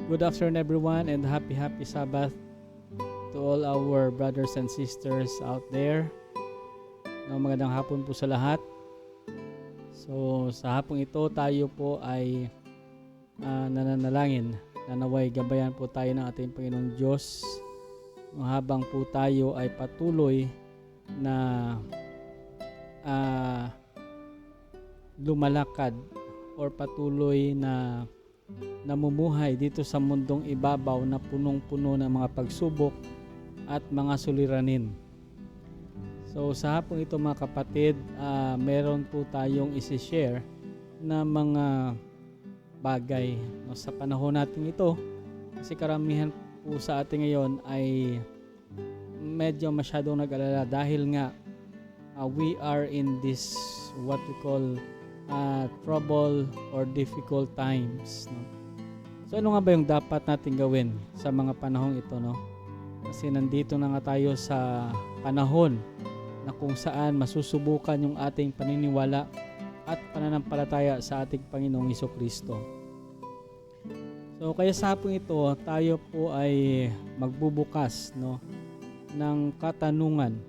Good afternoon everyone and happy Sabbath to all our brothers and sisters out there. Magandang hapon po sa lahat. So sa hapong ito tayo po ay nananalangin na naway gabayan po tayo ng ating Panginoong Diyos habang po tayo ay patuloy na lumalakad or patuloy na namumuhay dito sa mundong ibabaw na punong-puno ng mga pagsubok at mga suliranin. So sa hapong ito mga kapatid, meron po tayong isi-share na mga bagay sa panahon natin ito, kasi karamihan po sa atin ngayon ay medyo masyadong nag-alala dahil nga we are in this what we call trouble or difficult times, no? So ano nga ba yung dapat natin gawin sa mga panahong ito, no? Kasi nandito na nga tayo sa panahon na kung saan masusubukan yung ating paniniwala at pananampalataya sa ating Panginoong Hesukristo. So kaya sa hapong ito, tayo po ay magbubukas, no, ng katanungan.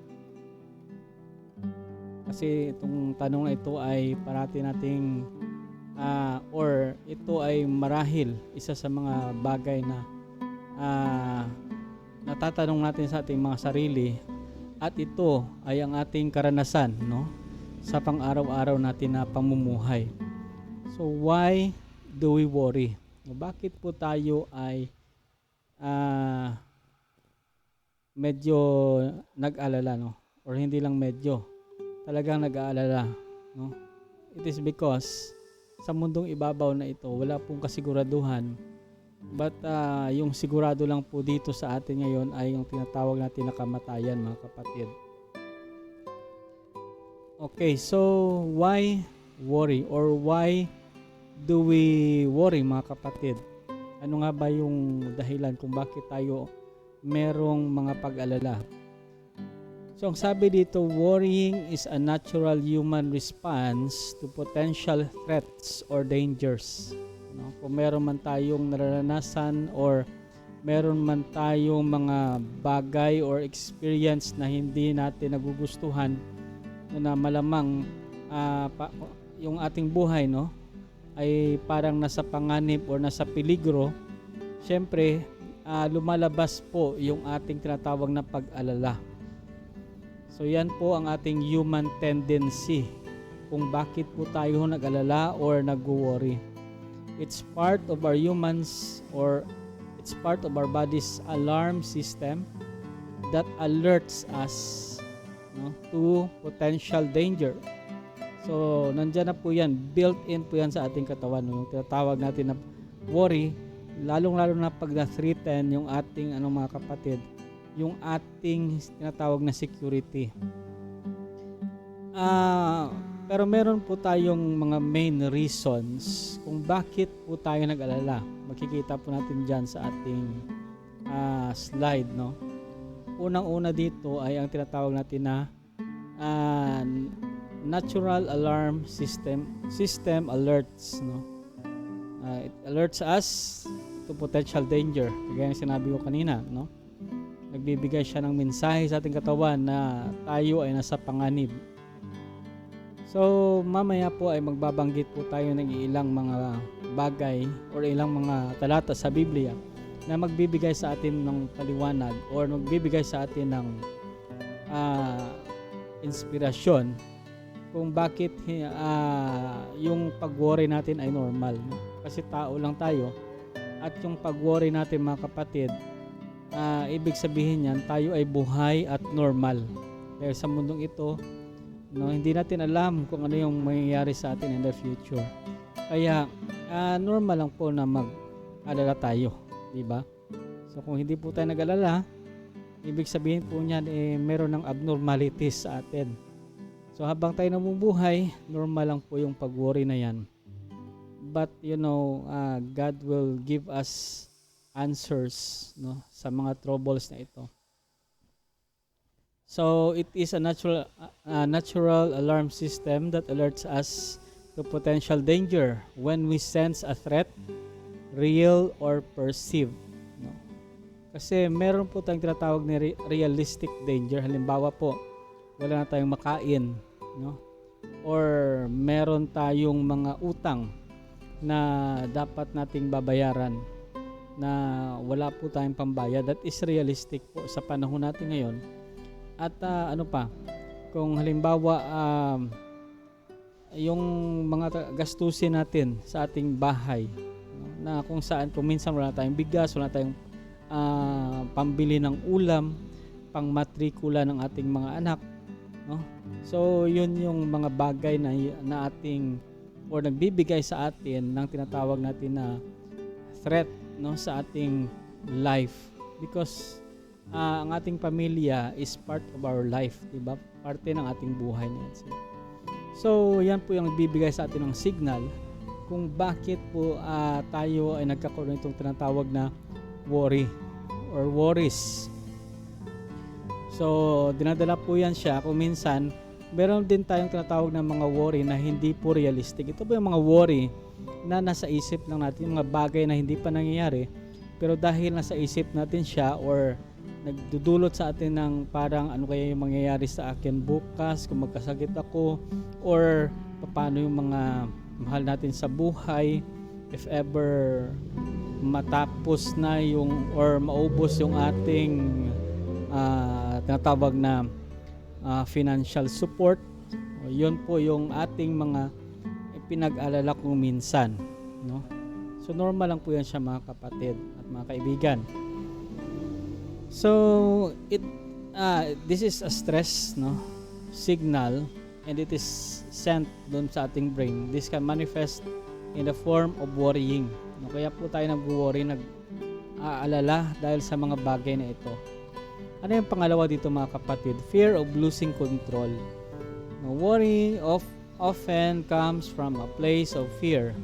Kasi itong tanong na ito ay parati nating or ito ay marahil isa sa mga bagay na natatanong natin sa ating mga sarili, at ito ay ang ating karanasan, no, sa pang-araw-araw natin na pamumuhay. So why do we worry? Bakit po tayo ay medyo nag-alala, no? Or hindi lang medyo, talagang nag-aalala, no? It is because sa mundong ibabaw na ito, wala pong kasiguraduhan. But yung sigurado lang po dito sa atin ngayon ay yung tinatawag natin na kamatayan, mga kapatid. Okay, so why worry or why do we worry, mga kapatid? Ano nga ba yung dahilan kung bakit tayo merong mga pag-alala? So ang sabi dito, worrying is a natural human response to potential threats or dangers. No? Kung meron man tayong nararanasan or meron man tayong mga bagay or experience na hindi natin nagugustuhan, na malamang yung ating buhay, no, ay parang nasa panganib or nasa peligro, syempre lumalabas po yung ating tinatawag na pag-alala. So yan po ang ating human tendency kung bakit po tayo nag-alala or nag-worry. It's part of our humans or it's part of our body's alarm system that alerts us, no, to potential danger. So nandyan na po yan, built-in po yan sa ating katawan, no? Yung tinatawag natin na worry, lalong-lalo na pag na-threaten yung ating mga kapatid, yung ating tinatawag na security. Pero meron po tayong mga main reasons kung bakit po tayo nag-alala. Makikita po natin dyan sa ating slide, no? Unang-una dito ay ang tinatawag natin na natural alarm system alerts, no? It alerts us to potential danger. Kagaya ng sinabi ko kanina, no? Nagbibigay siya ng mensahe sa ating katawan na tayo ay nasa panganib. So mamaya po ay magbabanggit po tayo ng ilang mga bagay or ilang mga talata sa Biblia na magbibigay sa atin ng paliwanag or magbibigay sa atin ng inspirasyon kung bakit yung pag-worry natin ay normal, no? Kasi tao lang tayo, at yung pag-worry natin, mga kapatid, ibig sabihin yan, tayo ay buhay at normal. Kaya sa mundong ito, no, hindi natin alam kung ano yung mangyayari sa atin in the future. Kaya normal lang po na mag-alala tayo, di ba? So kung hindi po tayo nag-alala, ibig sabihin po niyan meron ng abnormalities sa atin. So habang tayo namumuhay, normal lang po yung pag-worry na yan. But God will give us answers, no, sa mga troubles na ito. So it is a natural alarm system that alerts us to potential danger when we sense a threat real or perceived, no? Kasi meron po tayong tinatawag na realistic danger. Halimbawa po, wala na tayong makain, no? Or meron tayong mga utang na dapat nating babayaran na wala po tayong pambayad. That is realistic po sa panahon natin ngayon. At ano pa, kung halimbawa yung mga gastusin natin sa ating bahay, no, na kung saan kung minsan wala tayong bigas, wala tayong pambili ng ulam, pang matrikula ng ating mga anak, no? So yun yung mga bagay na ating or nagbibigay sa atin ng tinatawag natin na threat, no, sa ating life, because ang ating pamilya is part of our life, diba? Parte ng ating buhay na yan. So yan po yung nagbibigay sa atin ng signal kung bakit po tayo ay nagkakaroon itong tinatawag na worry or worries. So dinadala po yan siya kung minsan meron din tayong tinatawag na mga worry na hindi po realistic. Ito po yung mga worry na nasa isip lang natin, yung mga bagay na hindi pa nangyayari, pero dahil nasa isip natin siya or nagdudulot sa atin ng parang ano kaya yung mangyayari sa akin bukas kung magkasakit ako, or paano yung mga mahal natin sa buhay if ever matapos na yung or maubos yung ating tinatawag na financial support. Yun po yung ating mga pinag-alala kung minsan, no? So normal lang po yan siya, mga kapatid at mga kaibigan. So this is a stress, no, signal, and it is sent doon sa ating brain. This can manifest in the form of worrying, no? Kaya po tayo nag-worry, nag-aalala dahil sa mga bagay na ito. Ano yung pangalawa dito, mga kapatid? Fear of losing control. No, worry often comes from a place of fear,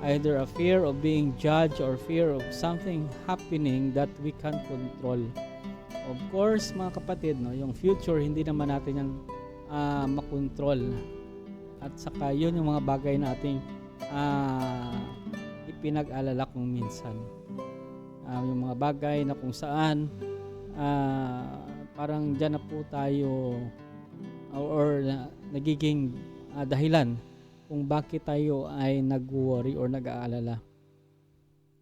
either a fear of being judged or fear of something happening that we can't control. Of course, mga kapatid, no, yung future hindi naman natin yan makontrol. At saka yun yung mga bagay na ating ipinag-alala kung minsan. Yung mga bagay na kung saan parang dyan na po tayo or nagiging dahilan kung bakit tayo ay nag-worry or nag-aalala.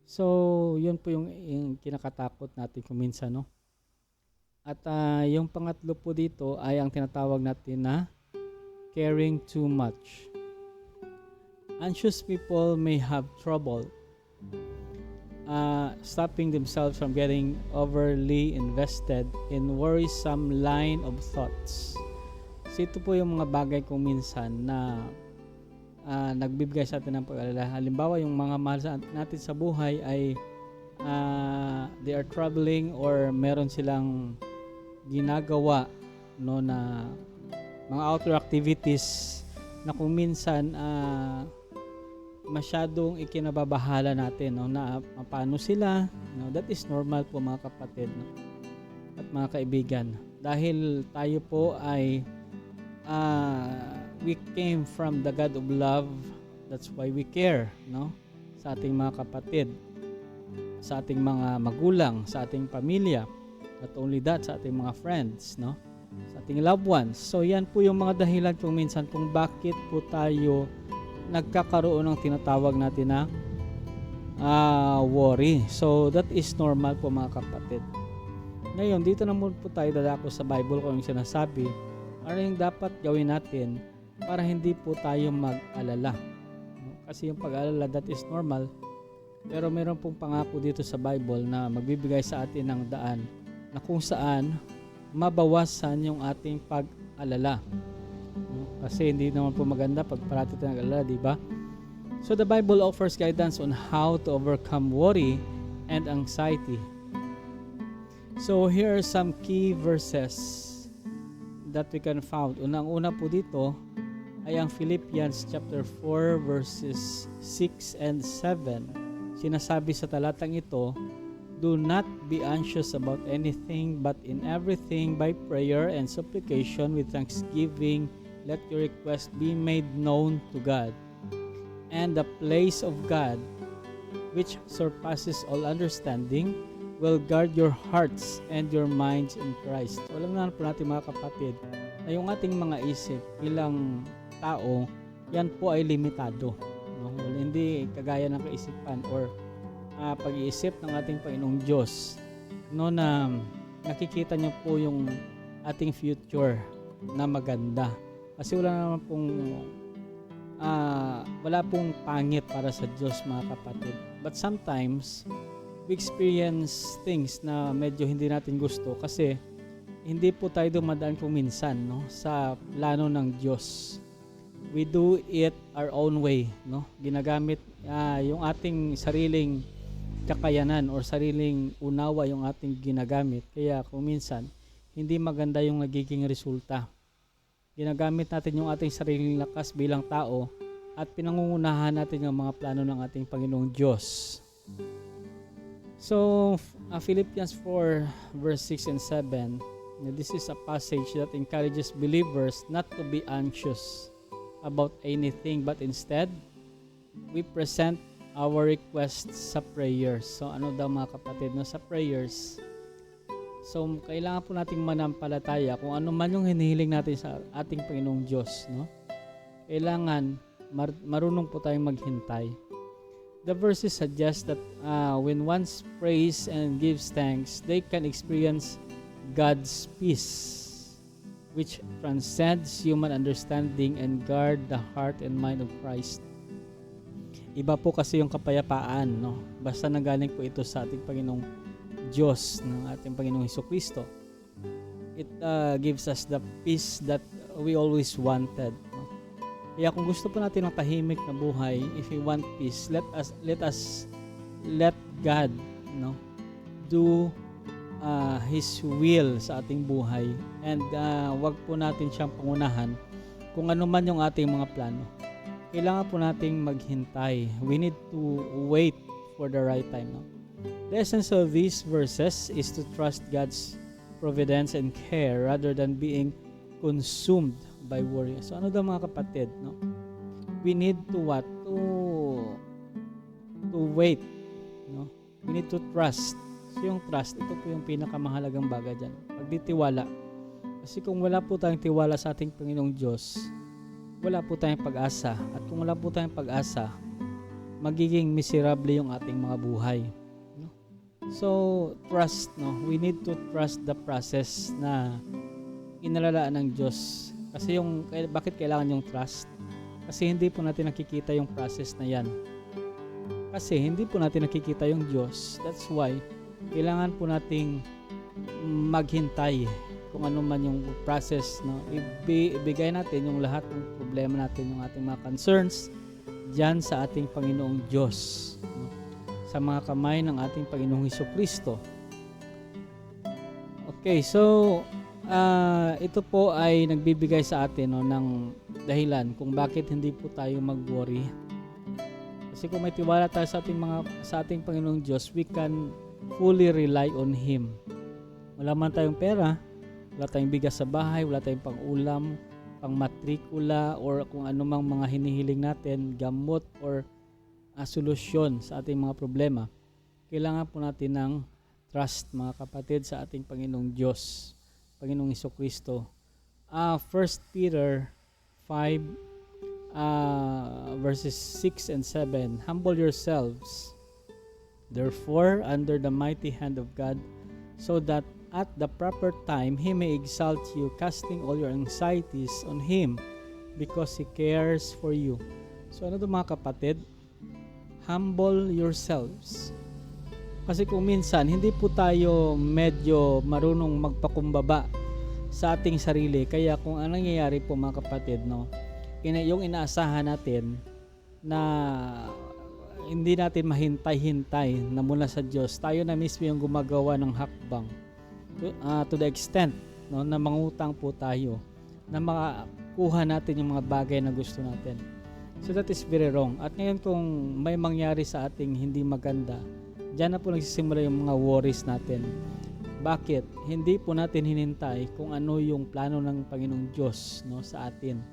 So, yun po yung kinakatakot natin kung minsan, no? At yung pangatlo po dito ay ang tinatawag natin na caring too much. Anxious people may have trouble stopping themselves from getting overly invested in worrisome line of thoughts. So ito po yung mga bagay kung minsan na nagbibigay sa atin ng pag-alala. Halimbawa, yung mga mahal natin sa buhay ay they are traveling or meron silang ginagawa, no, na mga outdoor activities na kung minsan masyadong ikinababahala natin, no, na paano sila, no? That is normal po, mga kapatid, no, at mga kaibigan, dahil tayo po ay we came from the God of love. That's why we care, no, sa ating mga kapatid, sa ating mga magulang, sa ating pamilya, not only that, sa ating mga friends, no, sa ating loved ones. So yan po yung mga dahilan kung minsan kung bakit po tayo nagkakaroon ng tinatawag natin na worry. So that is normal po, mga kapatid. Ngayon, dito naman po tayo dadako sa Bible kung yung sinasabi ano yung dapat gawin natin para hindi po tayo mag-alala. Kasi yung pag-alala, that is normal. Pero meron pong pangako dito sa Bible na magbibigay sa atin ng daan na kung saan mabawasan yung ating pag-alala. Kasi hindi naman po maganda pag parati tayo nag-alala, di ba? So the Bible offers guidance on how to overcome worry and anxiety. So here are some key verses that we can found. Unang-una po dito ay ang Philippians chapter 4 verses 6 and 7. Sinasabi sa talatang ito, "Do not be anxious about anything, but in everything by prayer and supplication with thanksgiving let your request be made known to God. And the place of God, which surpasses all understanding, will guard your hearts and your minds in Christ. So, alam na po natin mga kapatid, na yung ating mga isip bilang tao, yan po ay limitado. No? Well, hindi kagaya ng kaisipan or pag-iisip ng ating Panginoong Diyos. No, na nakikita niyo po yung ating future na maganda. Kasi wala pong pangit para sa Diyos mga kapatid. But sometimes, we experience things na medyo hindi natin gusto kasi hindi po tayo dumadaan kung minsan, no, sa plano ng Diyos. We do it our own way, no? Ginagamit yung ating sariling kakayanan or sariling unawa yung ating ginagamit. Kaya kung minsan, hindi maganda yung nagiging resulta. Ginagamit natin yung ating sariling lakas bilang tao at pinangungunahan natin yung mga plano ng ating Panginoong Diyos. So, Philippians 4 verse 6 and 7, this is a passage that encourages believers not to be anxious about anything, but instead, we present our requests sa prayers. So, ano daw mga kapatid, no? Sa prayers, so, kailangan po nating manampalataya kung ano man yung hinihiling natin sa ating Panginoong Diyos, no? Kailangan marunong po tayong maghintay. The verses suggest that when one prays and gives thanks, they can experience God's peace, which transcends human understanding and guard the heart and mind of Christ. Iba po kasi yung kapayapaan, no? Basta nanggaling po ito sa ating Panginoong Diyos, ng ating Panginoong Hesukristo. It gives us the peace that we always wanted, no? Kaya kung gusto po natin ng tahimik na buhay, if we want peace, let God, no, do His will sa ating buhay, and wag po natin siyang pangunahan kung ano man yung ating mga plano. Kailangan po nating maghintay. We need to wait for the right time, no? The essence of these verses is to trust God's providence and care rather than being consumed by worry. So ano daw mga kapatid, no? We need to what? To wait, no? We need to trust. So yung trust, ito po yung pinakamahalagang bagay dyan. Pagditiwala. Kasi kung wala po tayong tiwala sa ating Panginoong Diyos, wala po tayong pag-asa. At kung wala po tayong pag-asa, magiging miserable yung ating mga buhay. No? So, trust, no? We need to trust the process na inalalaan ng Diyos. Kasi bakit kailangan yung trust? Kasi hindi po natin nakikita yung process na yan. Kasi hindi po natin nakikita yung Diyos. That's why, kailangan po nating maghintay kung ano man yung process, no? Ibigay natin yung lahat ng problema natin, yung ating mga concerns diyan sa ating Panginoong Diyos, no? Sa mga kamay ng ating Panginoong Hesukristo. Okay, so ito po ay nagbibigay sa atin, no, ng dahilan kung bakit hindi po tayo mag-worry. Kasi kung may tiwala tayo sa ating Panginoong Diyos, we can fully rely on Him. Wala man tayong pera, wala tayong bigas sa bahay, wala tayong pang-ulam, pang-matrikula, or kung anumang mga hinihiling natin, gamot or solusyon sa ating mga problema, kailangan po natin ng trust, mga kapatid, sa ating Panginoong Diyos, Panginoong Hesukristo. 1 Peter 5 verses 6 and 7, humble yourselves, therefore, under the mighty hand of God, so that at the proper time He may exalt you, casting all your anxieties on Him, because He cares for you. So ano ito mga kapatid? Humble yourselves. Kasi kung minsan, hindi po tayo medyo marunong magpakumbaba sa ating sarili. Kaya kung anong nangyayari po mga kapatid, no, yung inaasahan natin na hindi natin mahintay-hintay na mula sa Diyos, tayo na mismo yung gumagawa ng hakbang to the extent, no, na mangutang po tayo na makakuha natin yung mga bagay na gusto natin. So that is very wrong. At ngayon kung may mangyari sa ating hindi maganda, diyan na po nagsisimula yung mga worries natin. Bakit? Hindi po natin hinintay kung ano yung plano ng Panginoong Diyos, no, sa atin.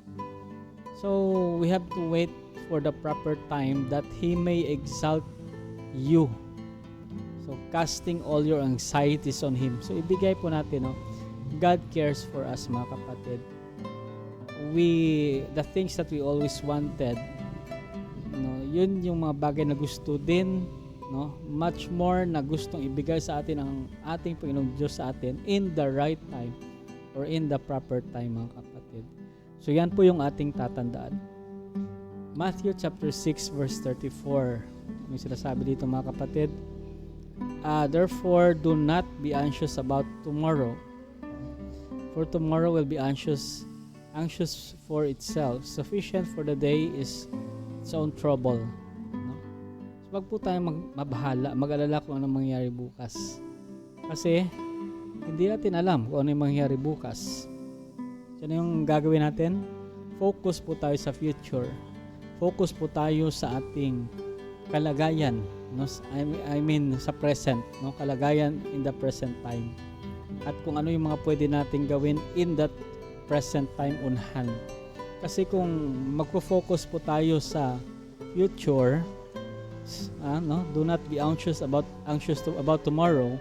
So we have to wait for the proper time that He may exalt you. So, casting all your anxieties on Him. So, ibigay po natin, no? God cares for us, mga kapatid. The things that we always wanted, no, yun yung mga bagay na gusto din, no? Much more na gustong ibigay sa atin ang ating Panginoong Diyos sa atin in the right time or in the proper time, mga kapatid. So, yan po yung ating tatandaan. Matthew chapter 6 verse 34. May sinasabi dito, mga kapatid. Therefore, do not be anxious about tomorrow, for tomorrow will be anxious for itself. Sufficient for the day is its own trouble. No? So, wag po tayong mag-alala kung anong mangyayari bukas. Kasi, hindi natin alam kung ano yung mangyayari bukas. So, ano yung gagawin natin? Focus po tayo sa future. Focus po tayo sa ating kalagayan, no? I mean sa present, no? Kalagayan in the present time. At kung ano yung mga pwede nating gawin in that present time on hand. Kasi kung magfo-focus po tayo sa future, no? Do not be anxious about tomorrow.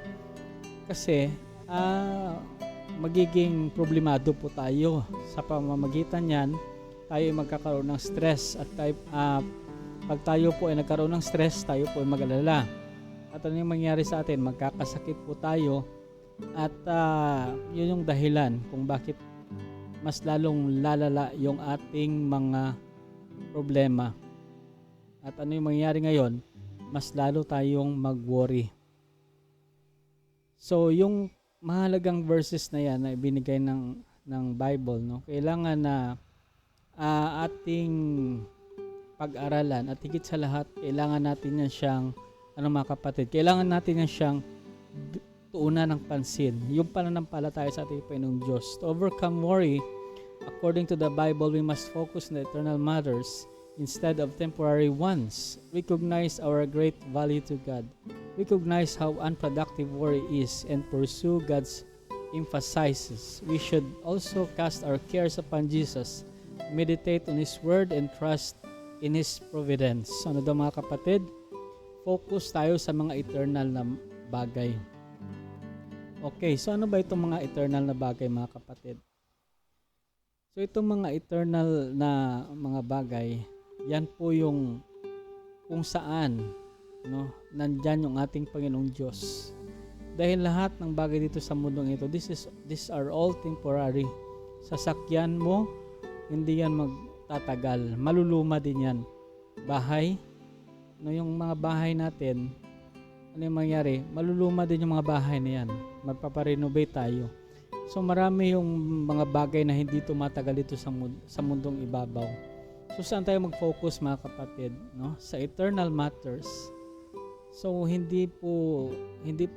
Kasi magiging problemado po tayo. Sa pamamagitan niyan, tayo ay magkakaroon ng stress at pag tayo po ay nagkaroon ng stress, tayo po ay mag-alala. At ano yung mangyayari sa atin? Magkakasakit po tayo at yun yung dahilan kung bakit mas lalong lalala yung ating mga problema. At ano yung mangyayari ngayon? Mas lalo tayong mag-worry. So, yung mahalagang verses na yan na ibinigay ng Bible, no? Kailangan na ating pag-aralan at higit sa lahat, kailangan natin yan siyang, mga kapatid, kailangan natin yan siyang tuunan ng pansin. Yung pananampalataya sa ating Panginoong Diyos. To overcome worry, according to the Bible, we must focus on the eternal matters instead of temporary ones. Recognize our great value to God. Recognize how unproductive worry is and pursue God's emphasizes. We should also cast our cares upon Jesus, meditate on His Word, and trust in His providence. Ano daw, mga kapatid? Focus tayo sa mga eternal na bagay. Okay, so ano ba itong mga eternal na bagay, mga kapatid? So itong mga eternal na mga bagay, yan po yung kung saan, no, nandyan yung ating Panginoong Diyos. Dahil lahat ng bagay dito sa mundong ito, these are all temporary. Sasakyan mo, hindi yan magtatagal. Maluluma din yan. Bahay, no, yung mga bahay natin, ano yung mangyari? Maluluma din yung mga bahay na yan. Magpaparenovate tayo. So marami yung mga bagay na hindi tumatagal dito sa mundong ibabaw. So saan tayo mag-focus, mga kapatid? No? Sa eternal matters. So hindi po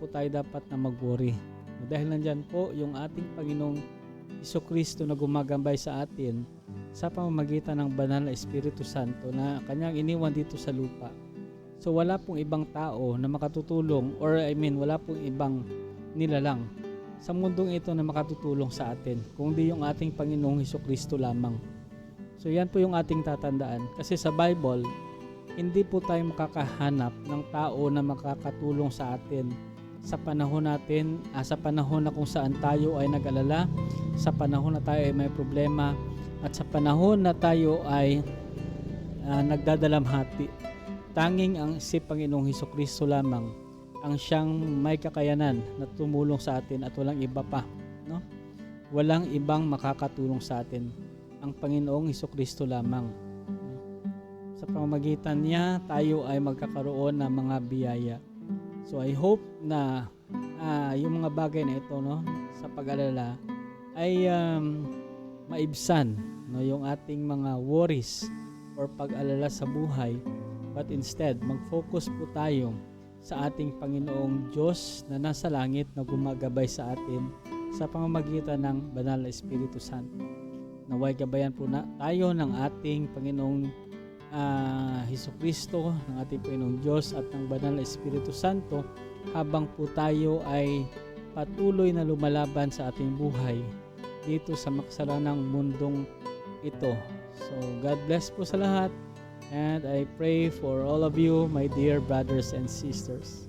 tayo dapat na mag-worry. Dahil nandyan po yung ating Panginoong Jesucristo na gumagambay sa atin sa pamamagitan ng banal na Espiritu Santo na kanyang iniwan dito sa lupa. So wala pong ibang tao na makatutulong wala pong ibang nilalang sa mundong ito na makatutulong sa atin kundi yung ating Panginoong Jesucristo lamang. So yan po yung ating tatandaan kasi sa Bible hindi po tayo makakahanap ng tao na makakatulong sa atin sa panahon natin, sa panahon na kung saan tayo ay nag-alala, sa panahon na tayo ay may problema, at sa panahon na tayo ay nagdadalamhati. Tanging ang si Panginoong Hesukristo lamang ang siyang may kakayanan na tumulong sa atin at walang iba pa, no? Walang ibang makakatulong sa atin. Ang Panginoong Hesukristo lamang. Sa pamamagitan niya, tayo ay magkakaroon ng mga biyaya. So I hope na yung mga bagay na ito, no, sa pag-alala ay maibsan, no, yung ating mga worries or pag-alala sa buhay, but instead mag-focus po tayo sa ating Panginoong Diyos na nasa langit na gumagabay sa atin sa pamamagitan ng banal na Espiritu Santo. Naway gabayan po na tayo ng ating Panginoong Hesukristo, ng ating Panginoong Diyos at ng banal na Espiritu Santo habang po tayo ay patuloy na lumalaban sa ating buhay dito sa makasalanang mundong ito. So God bless po sa lahat. And I pray for all of you, my dear brothers and sisters.